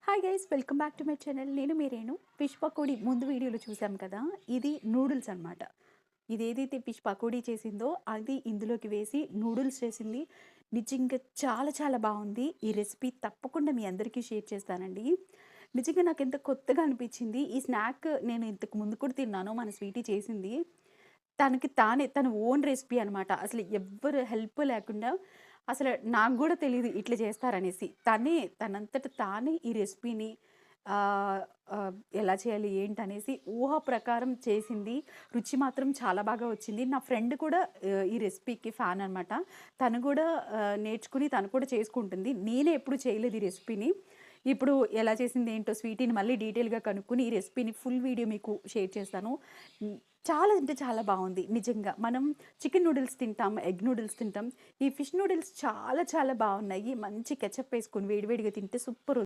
Hi guys, welcome back to my channel. నేను మీ Renu. Fish pakodi ముందు వీడియోలో చూసాం కదా, ఇది నూడిల్స్ అనమాట. ఇది ఏదైతే ఫిష్ పకోడీ చేసిందో అది ఇందులోకి వేసి నూడిల్స్ చేసింది. నిజంగా చాలా చాలా బాగుంది. ఈ రెసిపీ తప్పకుండా మీ అందరికీ షేర్ చేస్తానండి. నిజంగా నాకు ఎంత కొత్తగా అనిపించింది. ఈ స్నాక్ నేను ఇంతకు ముందు కూడా తిన్నాను, మన స్వీటీ చేసింది. తన ఓన్ రెసిపీ అనమాట. అసలు ఎవ్వరు హెల్ప్ లేకుండా, అసలు నాకు గూడా తెలీదు ఇట్లా చేస్తారనేసి. తనంతట తానే ఈ రెసిపీని ఎలా చేయాలి ఏంటనేసి ఊహ ప్రకారం చేసింది. రుచి మాత్రం చాలా బాగా వచ్చింది. నా ఫ్రెండ్ కూడా ఈ రెసిపీకి ఫ్యాన్ అనమాట. తను గూడా నేర్చుకుని తను కూడా చేసుకుంటుంది. నేనే ఎప్పుడు చేయలేదు ఈ రెసిపీని. ఇప్పుడు ఎలా చేసింది ఏంటో స్వీటీని మళ్ళీ డీటెయిల్‌గా కనుక్కొని ఈ రెసిపీని ఫుల్ వీడియో మీకు షేర్ చేస్తాను. హ్మ్. చాలా అంటే చాలా బావుంది నిజంగా. మనం చికెన్ నూడిల్స్ తింటాం, ఎగ్ నూడిల్స్ తింటాం. ఈ ఫిష్ నూడిల్స్ చాలా చాలా బావున్నాయి. మంచి కెచప్ వేసుకొని వేడి వేడిగా తింటే సూపర్.